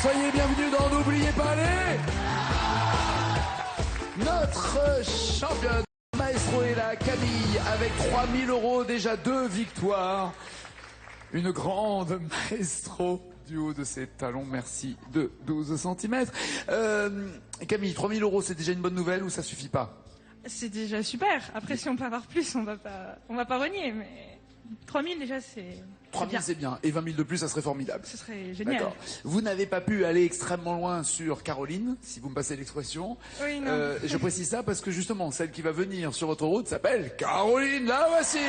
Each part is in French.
soyez bienvenus dans N'oubliez pas les... Notre championne maestro est là, Camille, avec 3000 €, déjà 2 victoires. Une grande maestro du haut de ses talons, merci, de 12 cm. Camille, 3000 €, c'est déjà une bonne nouvelle ou ça suffit pas? C'est déjà super. Après, si on peut avoir plus, on va pas renier, mais 3000 déjà, c'est 3000 c'est bien, et 20 000 de plus, ça serait formidable. Ce serait génial. D'accord. Vous n'avez pas pu aller extrêmement loin sur Caroline, si vous me passez l'expression. Oui, non. Je précise ça parce que justement, celle qui va venir sur votre route s'appelle Caroline, la voici.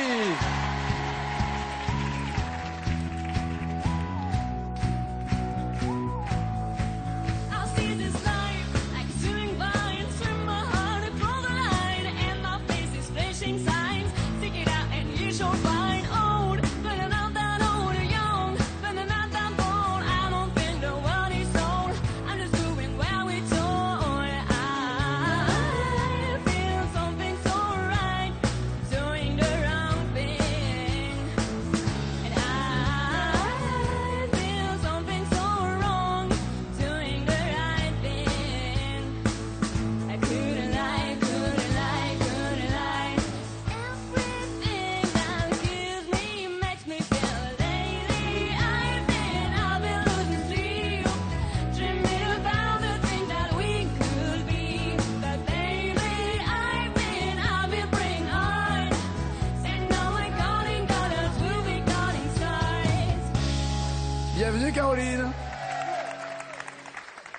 Bienvenue Caroline.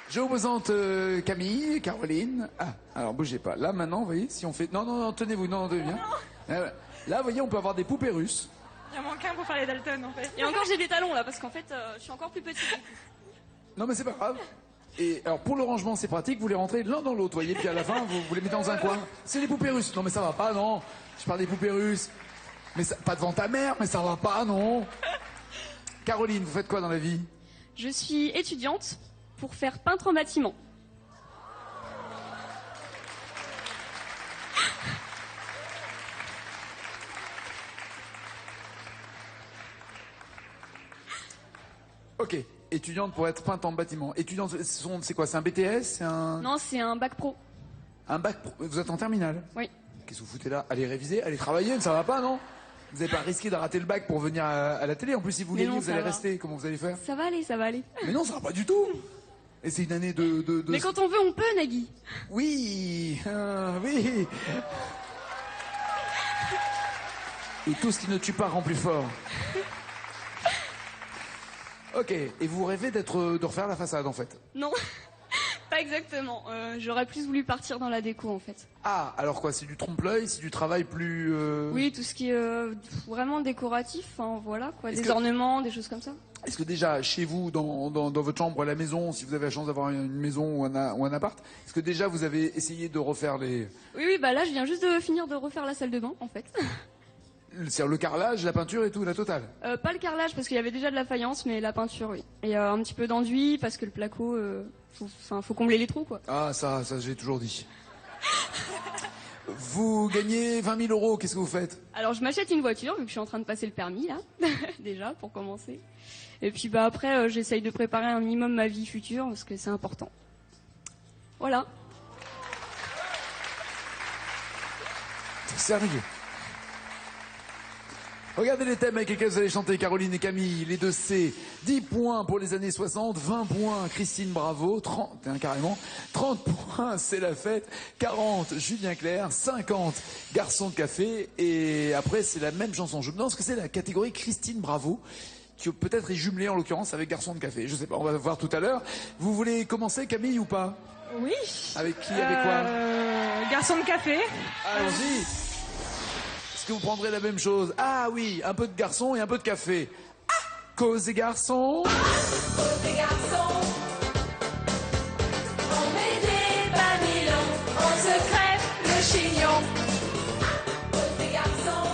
Je vous présente Camille, Caroline. Ah, alors bougez pas. Là maintenant, vous voyez, si on fait... Non, non, non, tenez-vous, non, tenez bien. Là, vous voyez, on peut avoir des poupées russes. Il en manque un pour faire les Dalton, en fait. Et encore, j'ai des talons, là, parce qu'en fait, je suis encore plus petite. Non, mais c'est pas grave. Et alors, pour le rangement, c'est pratique, vous les rentrez l'un dans l'autre, voyez, puis à la fin, vous les mettez dans un coin. C'est les poupées russes. Non, mais ça va pas, non. Je parle des poupées russes. Mais ça, pas devant ta mère, mais ça va pas, non. Caroline, vous faites quoi dans la vie? Je suis étudiante pour faire peintre en bâtiment. Ok, étudiante pour être peintre en bâtiment. Étudiante, c'est quoi? C'est un BTS? C'est un... Non, c'est un bac pro. Un bac pro? Vous êtes en terminale? Oui. Qu'est-ce que vous foutez là? Allez réviser, allez travailler, ça va pas, non? Vous n'avez pas risqué de rater le bac pour venir à la télé. En plus, si vous gagnez, vous allez rester. Comment vous allez faire? Ça va aller, ça va aller. Mais non, ça va pas du tout. Et c'est une année de... Mais quand on veut, on peut, Nagui. Oui, oui. Et tout ce qui ne tue pas rend plus fort. Ok, et vous rêvez de refaire la façade, en fait? Non, pas exactement. J'aurais plus voulu partir dans la déco, en fait. Ah, alors quoi, c'est du trompe-l'œil, c'est du travail plus... Oui, tout ce qui est vraiment décoratif, enfin voilà, quoi, des ornements, des choses comme ça. Est-ce que déjà, chez vous, dans votre chambre, à la maison, si vous avez la chance d'avoir une maison ou un appart, est-ce que déjà vous avez essayé de refaire les... Oui, bah là, je viens juste de finir de refaire la salle de bain, en fait. C'est-à-dire le carrelage, la peinture et tout, la totale? Pas le carrelage, parce qu'il y avait déjà de la faïence, mais la peinture, oui. Et un petit peu d'enduit, parce que le placo, faut combler les trous, quoi. Ah, ça j'ai toujours dit. Vous gagnez 20 000 €, qu'est-ce que vous faites? Alors, je m'achète une voiture, vu que je suis en train de passer le permis, là, déjà, pour commencer. Et puis, bah après, j'essaye de préparer un minimum ma vie future, parce que c'est important. Voilà. C'est sérieux. Regardez les thèmes avec lesquels vous allez chanter, Caroline et Camille. Les deux C. 10 points pour les années 60, 20 points Christine Bravo, 30, carrément. 30 points, c'est la fête. 40, Julien Clerc. 50, Garçon de café. Et après, c'est la même chanson. Je me demande ce que c'est la catégorie Christine Bravo, qui peut-être est jumelée en l'occurrence avec Garçon de café. Je sais pas, on va voir tout à l'heure. Vous voulez commencer, Camille, ou pas? Oui. Avec qui, avec quoi? Garçon de café. Allons-y. Est-ce que vous prendrez la même chose? Ah oui, un peu de garçon et un peu de café. Ah, cause des garçons. Cause des garçons. On met des panilons, on se crève le chignon. Cause des garçons.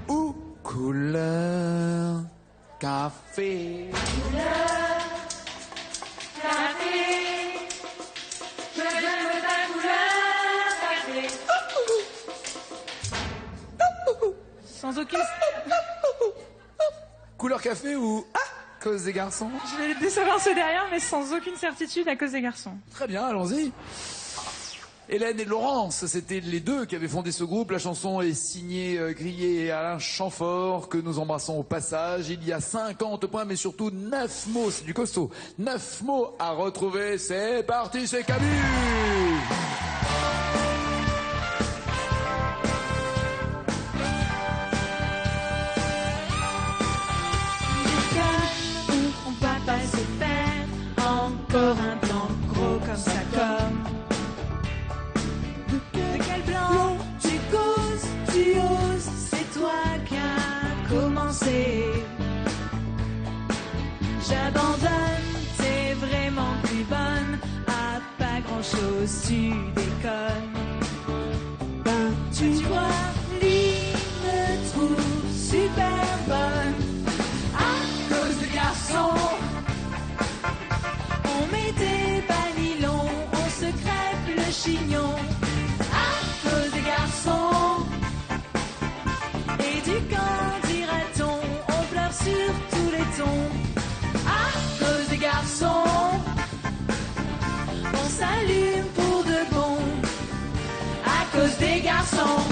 Ou couleur café. Couleur café. Je j'aime ta couleur café. Sans aucune... Couleur café ou... Ah, cause des garçons. Je vais décevoir ceux derrière, mais sans aucune certitude à cause des garçons. Très bien, allons-y. Hélène et Laurence, c'était les deux qui avaient fondé ce groupe. La chanson est signée Grillé et Alain Chamfort, que nous embrassons au passage. Il y a 50 points, mais surtout 9 mots, c'est du costaud. 9 mots à retrouver. C'est parti, c'est Camus. On va pas se faire encore un plan gros comme ça, comme. De quel plan tu causes, tu oses, c'est toi qui as commencé. J'abandonne, t'es vraiment plus bonne, à pas grand chose, tu déconnes. Ben, tu vois, lui me trouve super bonne. À cause des garçons, on met des banilons, on se crève le chignon. À cause des garçons, et du quand dira-t-on, on pleure sur tous les tons. À cause des garçons, on s'allume pour de bon. À cause des garçons.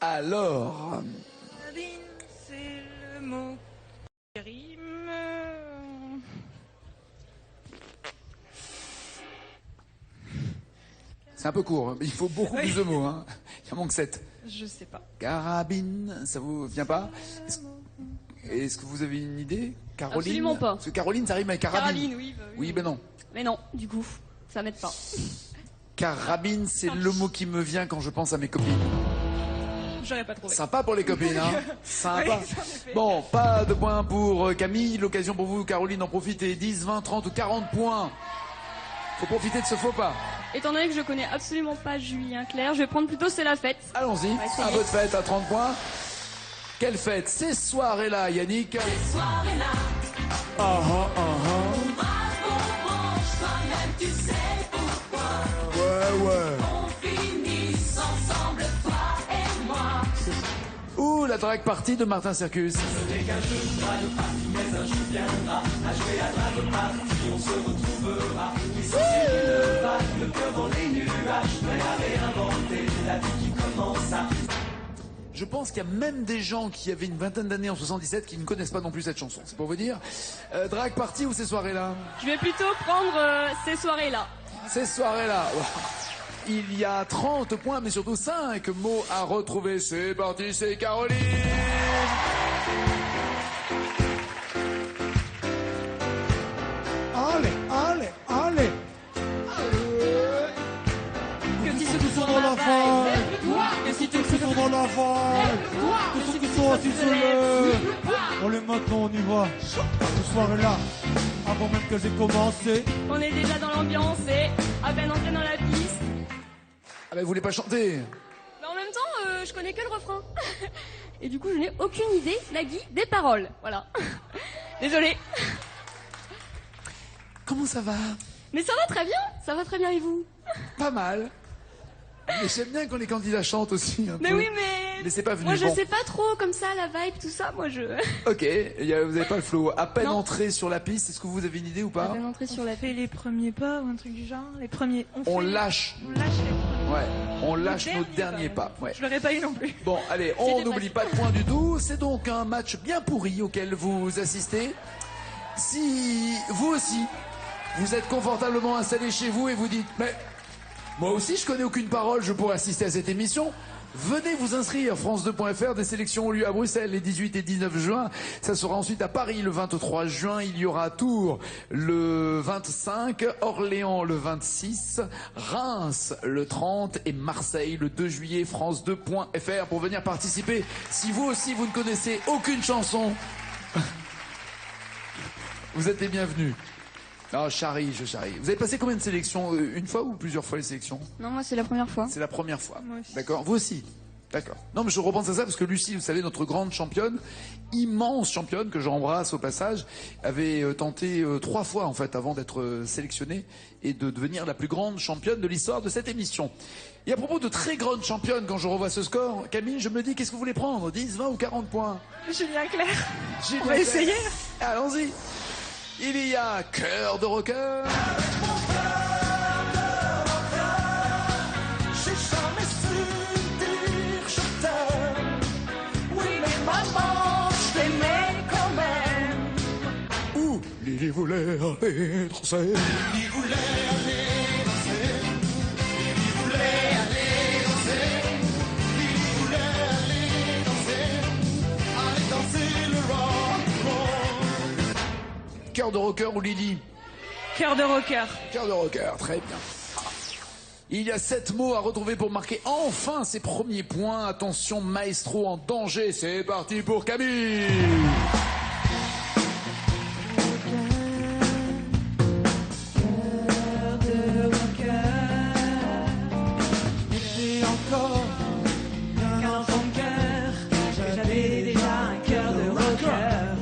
Alors, C'est le mot qui rime. c'est un peu court, hein, mais il faut beaucoup plus de mots. Hein. Il en manque 7. Je sais pas. Carabine, ça vous vient pas? Est-ce que vous avez une idée? Caroline? Absolument pas. Parce que Caroline, ça rime avec carabine. Carabine, oui. Bah Oui, ben non. Mais non, du coup, ça m'aide pas. Carabine, c'est le mot qui me vient quand je pense à mes copines. J'aurais pas trouvé. Sympa pour les copines, hein. Sympa. Oui, en effet. Bon, pas de points pour Camille. L'occasion pour vous, Caroline, d'en profiter. 10, 20, 30 ou 40 points. Faut profiter de ce faux pas. Étant donné que je connais absolument pas Julien Clerc, je vais prendre plutôt C'est la fête. Allons-y. va essayer. À votre fête à 30 points. Quelle fête? Ces soirées-là, Yannick. Ces soirées-là, toi-même tu sais pourquoi. Ouais. On finit ensemble, toi et moi. Ouh, la drag party de Martin Circus. Je pense qu'il y a même des gens qui avaient une vingtaine d'années en 77 qui ne connaissent pas non plus cette chanson. C'est pour vous dire. Drag party ou ces soirées-là? Je vais plutôt prendre ces soirées-là. Ces soirées-là. Il y a 30 points, mais surtout 5 mots à retrouver. C'est parti, c'est Caroline. Allez. Que si Tous sont dans la vague. Que si tu Tous sont dans la vague. Tous qui sont assis sur le. Allez, maintenant on y va. Ce soir-là, avant même que j'ai commencé. On est déjà dans l'ambiance et à peine entré dans la piste. Ah ben, vous voulez pas chanter? Mais en même temps, je connais que le refrain. Et du coup, je n'ai aucune idée, Nagui, des paroles. Voilà. Désolée. Comment ça va? Mais ça va très bien et vous? Pas mal. Mais j'aime bien quand les candidats chantent aussi un Mais peu. oui, mais c'est pas venu. moi je Bon. sais pas trop comme ça la vibe, tout ça. Moi je. Ok, vous avez pas le flow. À peine Non. entré sur la piste, est-ce que vous avez une idée ou À pas? peine entré sur On la. fait les premiers pas ou un truc du genre. Les premiers. On fait les- lâche. On lâche les premiers. Ouais, on lâche Le nos derniers pas. Ouais. Je l'aurais pas eu non plus. Bon, allez, on C'était n'oublie pas de points du tout. C'est donc un match bien pourri auquel vous assistez. Si vous aussi, vous êtes confortablement installé chez vous et vous dites, mais moi aussi je connais aucune parole, je pourrais assister à cette émission. Venez vous inscrire, France2.fr, des sélections ont lieu à Bruxelles les 18 et 19 juin. Ça sera ensuite à Paris le 23 juin. Il y aura Tours le 25, Orléans le 26, Reims le 30 et Marseille le 2 juillet. France2.fr pour venir participer. Si vous aussi vous ne connaissez aucune chanson, vous êtes les bienvenus. Ah, je charrie. Vous avez passé combien de sélections? Une fois ou plusieurs fois les sélections? Non, moi c'est la première fois. C'est la première fois. Moi aussi. D'accord. Vous aussi? D'accord. Non, mais je repense à ça parce que Lucie, vous savez, notre grande championne, immense championne, que j'embrasse au passage, avait tenté 3 fois, en fait, avant d'être sélectionnée et de devenir la plus grande championne de l'histoire de cette émission. Et à propos de très grande championne, quand je revois ce score, Camille, je me dis, qu'est-ce que vous voulez prendre? 10, 20 ou 40 points? Julien Clerc. Julien On va Clerc. essayer. Allons-y. Il y a Cœur de rocker. J'ai jamais su dire je t'aime. Oui, mais maman, je t'aimais quand même. Ou Lily voulait aller danser. Il voulait aller danser. Il voulait aller danser. Il voulait aller danser. Aller danser le rock roll. Cœur de rocker ou Lily? Cœur de rocker. Cœur de rocker, très bien. Il y a 7 mots à retrouver pour marquer enfin ses premiers points. Attention, maestro en danger. C'est parti pour Camille. Cœur de rocker. Et encore Qu'un enfant de cœur. J'avais déjà un cœur de rocker.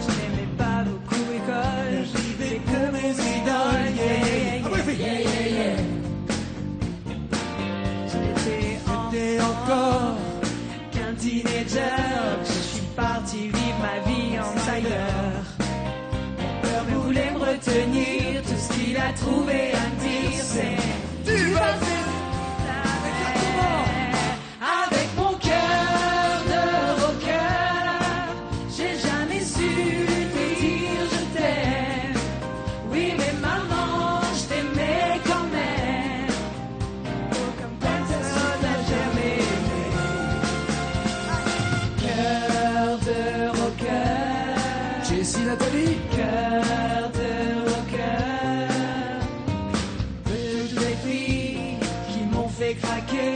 Je n'aimais pas beaucoup l'école. Je vivais que mes idoles. Yeah, yeah, yeah, yeah, yeah. J'étais encore qu'un teenager. Je suis parti vivre ma vie en insider. Mon père voulait me retenir. Tout ce qu'il a trouvé à me dire, c'est tu vas faire avec mon cœur de rocker. J'ai jamais su te dire je t'aime. Oui, mais maman, je t'aimais quand même. Oh, comme personne n'a jamais aimé. Cœur de rocker. Jessie, Nathalie. Cœur de rocker. Toutes les filles qui m'ont fait craquer,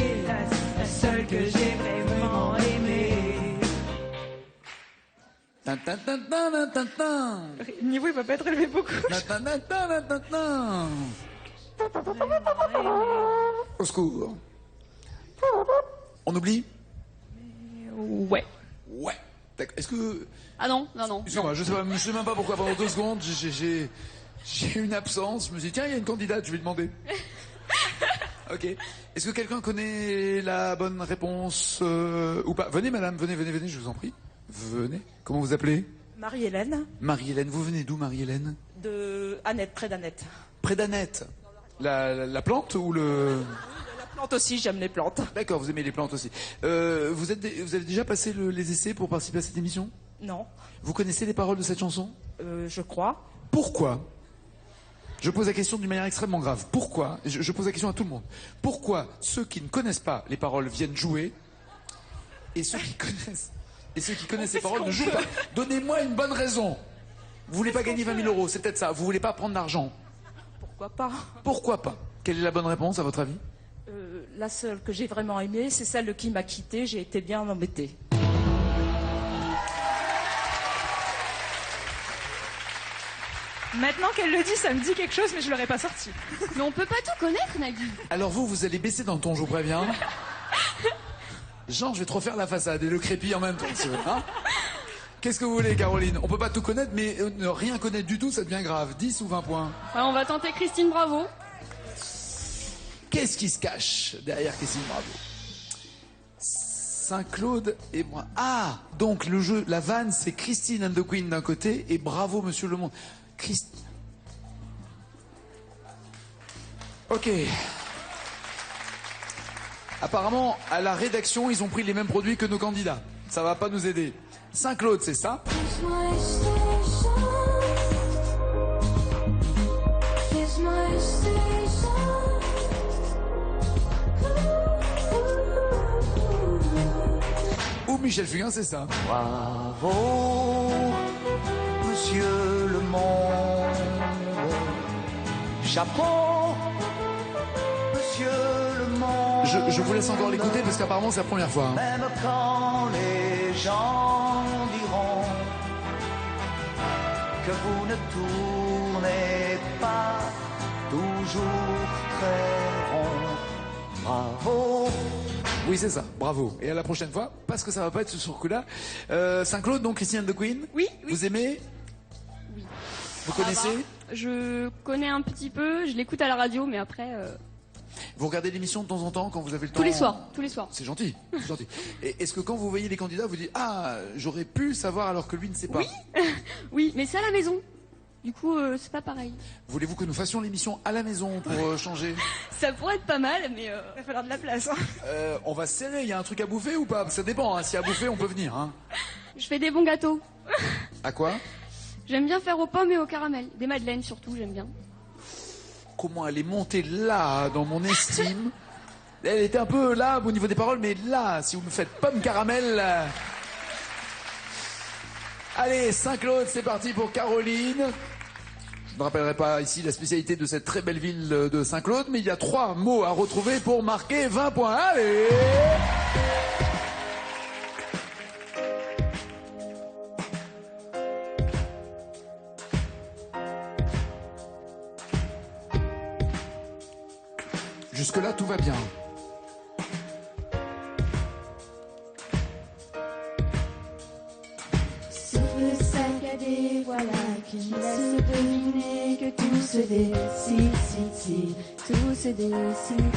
la seule que j'ai vraiment aimée. Tin, tin, tin, tin, tin, tin, tin. Le niveau, il va pas être élevé beaucoup. Tin, tin, tin, tin, tin, tin. Au secours. On oublie? Ouais. Ouais. D'accord. Est-ce que... Ah non, non, non. Excuse-moi, je sais même pas pourquoi pendant 2 secondes, j'ai une absence. Je me suis dit, tiens, il y a une candidate, je vais lui demander. Ok. Est-ce que quelqu'un connaît la bonne réponse ou pas? Venez, madame, venez, je vous en prie. Venez. Comment vous appelez? Marie-Hélène, Marie-Hélène. Vous venez d'où, Marie-Hélène? de Annette, près d'Annette. Près d'Annette. La plante ou le... La plante aussi, j'aime les plantes. D'accord, vous aimez les plantes aussi. Vous avez déjà passé les essais pour participer à cette émission? Non, Vous connaissez les paroles de cette chanson? je crois. Pourquoi? Je pose la question d'une manière extrêmement grave. Pourquoi? Je pose la question à tout le monde. Pourquoi ceux qui ne connaissent pas les paroles viennent jouer et ceux qui connaissent les paroles ne jouent pas? Donnez-moi une bonne raison. Vous voulez pas gagner 20 000 euros, c'est peut-être ça. Vous voulez pas prendre d'argent. Pourquoi pas? Pourquoi pas? Quelle est la bonne réponse à votre avis? La seule que j'ai vraiment aimée, c'est celle qui m'a quittée. J'ai été bien embêtée. Maintenant qu'elle le dit, ça me dit quelque chose, mais je l'aurais pas sorti. Mais on peut pas tout connaître, Nagui. Alors vous allez baisser dans le ton, je vous préviens. Jean, je vais te refaire la façade et le crépi en même temps. Hein? Qu'est-ce que vous voulez, Caroline? On peut pas tout connaître, mais ne rien connaître du tout, ça devient grave. 10 ou 20 points? Ouais, on va tenter Christine Bravo. Qu'est-ce qui se cache derrière Christine Bravo? Saint-Claude et moi. Ah, donc le jeu, la vanne, c'est Christine and the Queen d'un côté et Bravo Monsieur Le Monde. Ok. Apparemment, à la rédaction, ils ont pris les mêmes produits que nos candidats. Ça va pas nous aider. Saint-Claude, c'est ça? Ou Michel Fugain, c'est ça? Bravo, monsieur le monde. Chapeau, monsieur le monde. Je vous laisse encore l'écouter parce qu'apparemment c'est la première fois. Hein. Même quand les gens diront que vous ne tournez pas toujours très rond. Bravo, Oui, c'est ça. Bravo. Et à la prochaine fois, parce que ça va pas être ce coup-là. Saint-Claude, donc Christine de Queen. Oui, oui. Vous aimez? Oui. Vous Ça connaissez? va. Je connais un petit peu, je l'écoute à la radio, mais après... Vous regardez l'émission de temps en temps quand vous avez le temps? Tous les soirs, tous les soirs. C'est gentil, c'est gentil. Et est-ce que quand vous voyez les candidats, vous dites ah j'aurais pu savoir alors que lui ne sait pas? Oui, mais c'est à la maison. Du coup, c'est pas pareil. Voulez-vous que nous fassions l'émission à la maison pour changer? Ça pourrait être pas mal, mais... Il va falloir de la place. Hein. On va se serrer, il y a un truc à bouffer ou pas? Ça dépend, hein. S'il y a à bouffer, on peut venir. Hein. Je fais des bons gâteaux. À quoi? J'aime bien faire aux pommes et au caramel. Des madeleines surtout, j'aime bien. Comment elle est montée là, dans mon estime? Elle était un peu là au niveau des paroles, mais là, si vous me faites pomme caramel... Allez, Saint-Claude, c'est parti pour Caroline. Je ne rappellerai pas ici la spécialité de cette très belle ville de Saint-Claude, mais il y a 3 mots à retrouver pour marquer 20 points. Allez! Jusque-là, tout va bien. Souffle saccadé, voilà qui laisse deviner que tout se décide, tout se décide,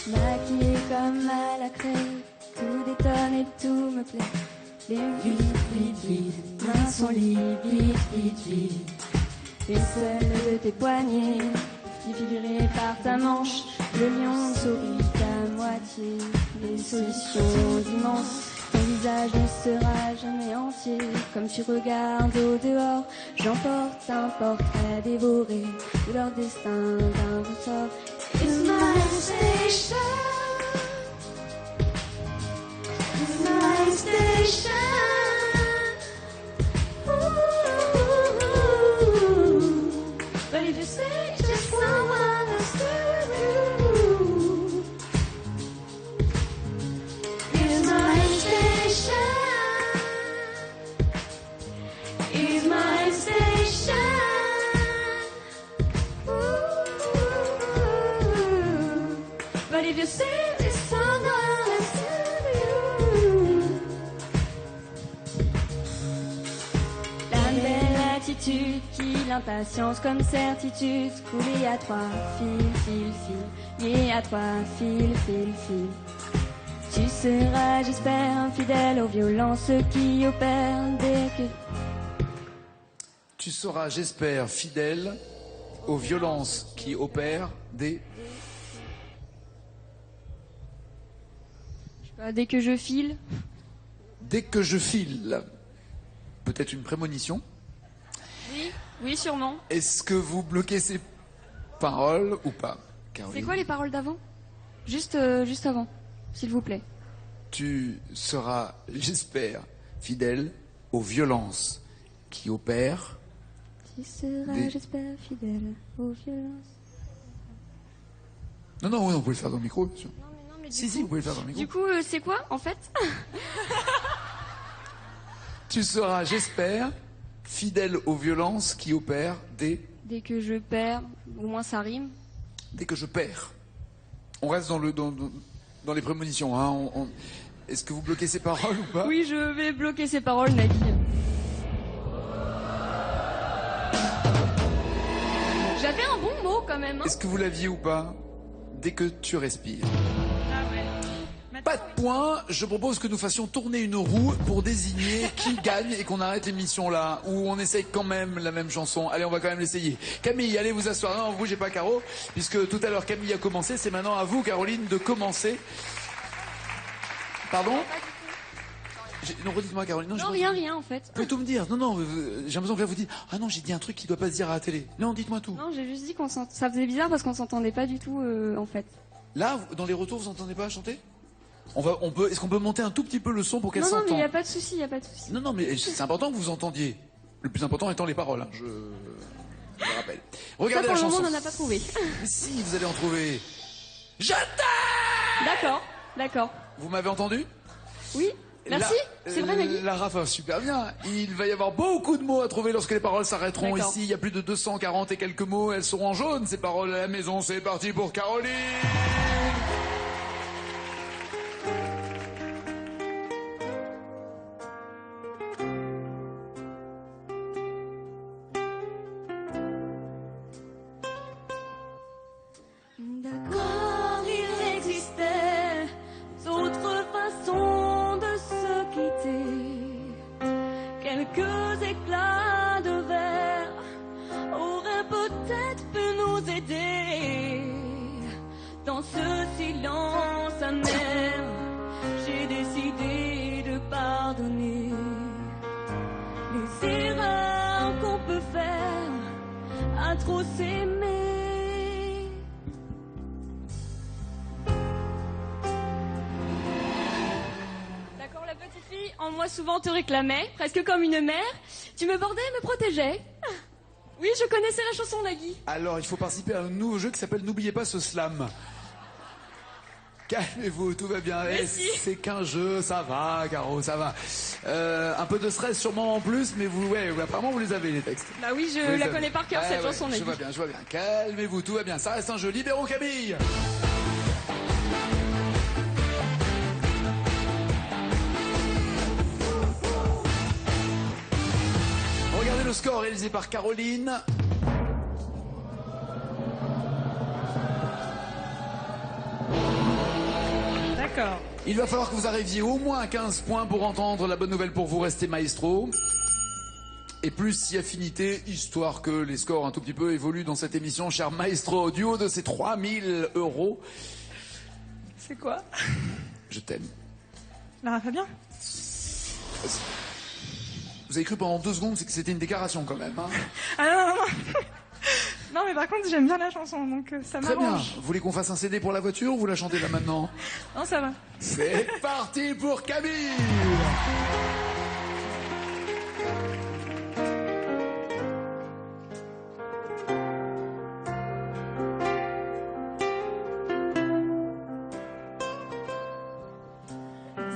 maquillé comme à la craie, tout détonne et tout me plaît. Les vite, mains sont libres, vite. Et seule de tes poignets, défigurée par ta manche, le lion sourit à moitié, des solutions immenses. Ton visage ne sera jamais entier, comme tu regardes au dehors. J'emporte un portrait dévoré de leur destin d'un ressort. It's my station. It's my station. But if you say just someone else to you, it's my station. It's my station. But if you say it's someone else to you, la belle attitude qui l'impatience comme certitude, coulée à 3 fil, liée à 3 fil. Tu seras, j'espère, fidèle aux violences qui opèrent dès que... Tu seras, j'espère, fidèle aux violences qui opèrent des... Dès que je file. Dès que je file. Peut-être une prémonition. Oui, sûrement. Est-ce que vous bloquez ces paroles ou pas, Caroline? C'est quoi les paroles d'avant? Juste avant, s'il vous plaît. Tu seras, j'espère, fidèle aux violences qui opèrent. Tu seras, Des- j'espère, fidèle aux violences. Non, oui, on peut le faire dans le micro, bien sûr. Non, mais Si, vous pouvez le faire dans le micro. Du coup, c'est quoi, en fait? Tu seras, j'espère, fidèle aux violences qui opèrent Dès que je perds, au moins ça rime. dès que je perds. On reste dans les prémonitions. Hein. Est-ce que vous bloquez ces paroles ou pas? Oui, je vais bloquer ces paroles, Nagui. J'avais un bon mot, quand même. Hein. Est-ce que vous l'aviez ou pas? Dès que tu respires. Ah ouais. Pas de points, je propose que nous fassions tourner une roue pour désigner qui gagne et qu'on arrête l'émission là, où on essaye quand même la même chanson. Allez, on va quand même l'essayer. Camille, allez vous asseoir. Non, vous bougez pas, Caro, puisque tout à l'heure Camille a commencé, c'est maintenant à vous, Caroline, de commencer. Pardon? Non, redites-moi, Caroline. Non, je- rien, en fait. Vous pouvez tout me dire. Non, j'ai l'impression que là vous dites, ah non, j'ai dit un truc qui doit pas se dire à la télé. Non, dites-moi tout. Non, j'ai juste dit ça faisait bizarre parce qu'on s'entendait pas du tout, en fait. Là, dans les retours, vous entendez pas chanter? Est-ce qu'on peut monter un tout petit peu le son pour qu'elle Non, s'entende? mais il y a pas de souci, Non, mais c'est important que vous entendiez. Le plus important étant les paroles, hein, je le rappelle. Ça, Regardez pour la le moment, chanson. on n'en a pas trouvé. Mais si, vous allez en trouver. Je t'aime. D'accord. Vous m'avez entendu? Oui, merci, c'est vrai, Nagui. Lara va super bien. Il va y avoir beaucoup de mots à trouver lorsque les paroles s'arrêteront. D'accord. Ici, il y a plus de 240 et quelques mots. Elles seront en jaune, ces paroles à la maison. C'est parti pour Caroline. D'accord, il existait d'autres façons de se quitter. Quelques éclats de verre auraient peut-être pu nous aider. Dans ce silence amer, j'ai décidé de pardonner les erreurs qu'on peut faire à trop s'aimer. D'accord, la petite fille en moi souvent te réclamait, presque comme une mère. Tu me bordais et me protégeais. Oui, je connaissais la chanson, Nagui. Alors, il faut participer à un nouveau jeu qui s'appelle N'oubliez pas ce slam. Calmez-vous, tout va bien. C'est qu'un jeu, ça va, Caro, ça va. Un peu de stress sûrement en plus, mais vous, apparemment vous les avez les textes. Bah oui, je la connais par cœur cette chanson, Nagui. Je vois bien. Calmez-vous, tout va bien. Ça reste un jeu. Libéraux Camille. Regardez le score réalisé par Caroline. D'accord. Il va falloir que vous arriviez au moins à 15 points pour entendre la bonne nouvelle pour vous. Restez maestro. Et plus si affinité, histoire que les scores un tout petit peu évoluent dans cette émission. Cher maestro, du haut de ces 3000 €. C'est quoi? Je t'aime. Lara Fabien? Vous avez cru pendant 2 secondes que c'était une déclaration quand même. Hein. Ah non. Non, mais par contre, j'aime bien la chanson, donc ça Très bien. m'arrange. Vous voulez qu'on fasse un CD pour la voiture ou vous la chantez là maintenant? Non, ça va. C'est parti pour Camille.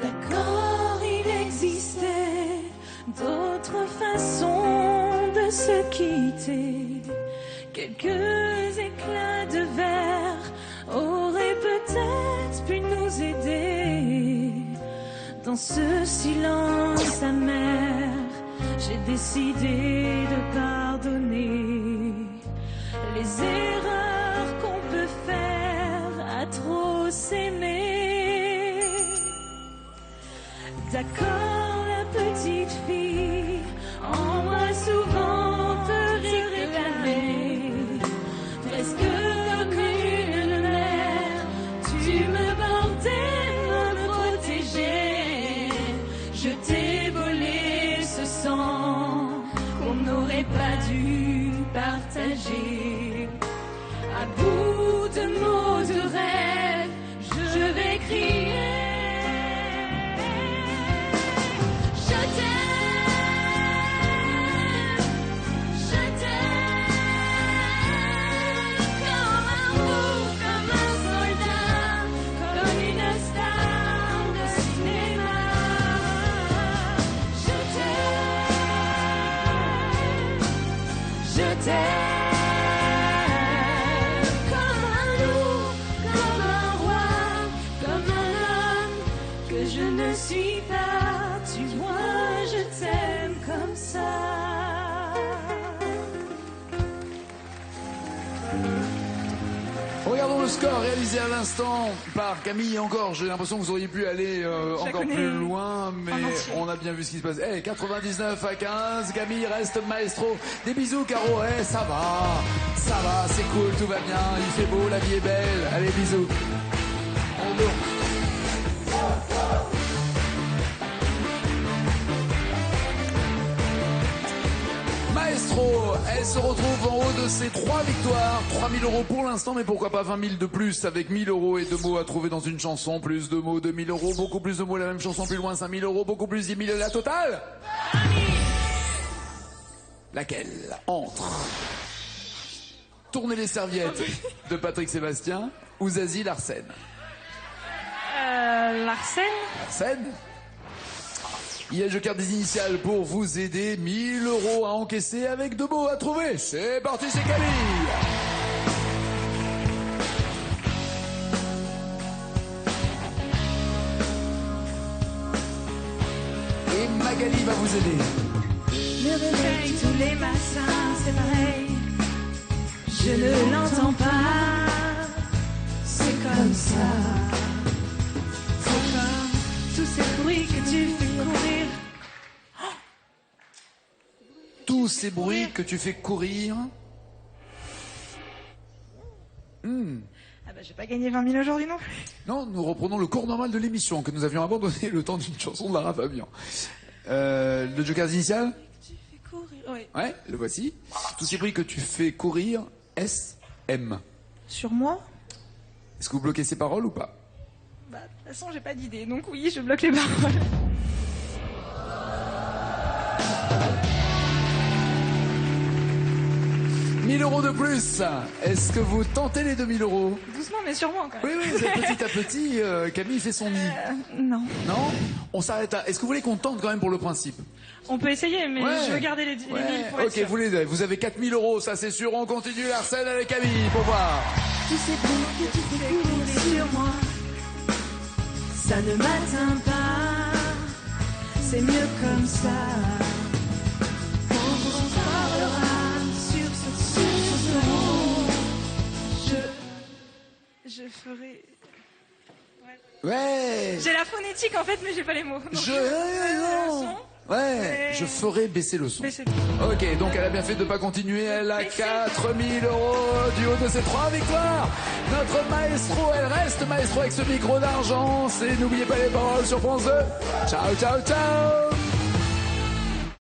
D'accord, il existait d'autres façons de se quitter. Quelques éclats de verre auraient peut-être pu nous aider. Dans ce silence amer, j'ai décidé de pardonner les erreurs qu'on peut faire à trop s'aimer. D'accord, la petite fille en moi souvent te réclamait, presque comme une mère. Tu me bordais, me protégeais. Je t'ai volé ce sang qu'on n'aurait pas dû partager. À bout de mots de rêve, je vais crier. Comme un loup, comme un roi, comme un homme que je ne suis pas. Tu vois, je t'aime comme ça. Regardons le score réalisé à l'instant par Camille. Encore, j'ai l'impression que vous auriez pu aller encore plus loin, mais on a bien vu ce qui se passe. 99-15, Camille reste maestro. Des bisous, Caro. Ça va, c'est cool, tout va bien. Il fait beau, la vie est belle. Allez, bisous. Maestro, elle se retrouve en haut de ses 3 victoires, 3000 € pour l'instant, mais pourquoi pas 20 000 de plus avec 1000 € et 2 mots à trouver dans une chanson, plus 2 mots, 2000 €, beaucoup plus de mots, la même chanson, plus loin, 5000 €, beaucoup plus, 10 000, la totale. Laquelle entre Tournez les serviettes de Patrick Sébastien ou Zazie Larsen? Larsen? Larsen? Il y a le joker des initiales pour vous aider. 1000 € à encaisser avec 2 mots à trouver. C'est parti, c'est Camille. Et Magali va vous aider. Me réveille tous les matins, c'est pareil. Je ne l'entends pas. comme ça. C'est comme tous ces bruits que tu fais courir. Tous ces bruits que tu fais courir. Ah bah j'ai pas gagné 20 000 aujourd'hui non plus. Non, nous reprenons le cours normal de l'émission que nous avions abandonné le temps d'une chanson de Lara Fabian. Le joker initial? Tu fais courir, oui. Ouais, le voici. Tous ces bruits que tu fais courir, S-M. Sur moi? Est-ce que vous bloquez ces paroles ou pas? Bah de toute façon j'ai pas d'idée, donc oui je bloque les paroles. €1000 de plus. Est-ce que vous tentez les 2000 €? Doucement mais sûrement quand même. Oui, petit à petit, Camille fait son nid. Non. Non? On s'arrête là. Est-ce que vous voulez qu'on tente quand même pour le principe? On peut essayer mais Ouais. je veux garder les 1000 pour être Ok, sûr. vous avez 4000 €, ça c'est sûr. On continue la scène avec Camille pour voir. Tous ces bruits que tu fais courir sur moi, ça ne m'atteint pas. C'est mieux comme ça. Quand on parlera sur ce ton, Je ferai... Ouais. J'ai la phonétique en fait mais j'ai pas les mots. Donc, Je... le son, Ouais, je ferai baisser le son. baisser le Ok, donc elle a bien fait de ne pas continuer. Elle a 4000 € du haut de ses 3 victoires. Notre maestro, elle reste maestro avec ce micro d'argent. N'oubliez pas les paroles sur France 2. Ciao, ciao, ciao.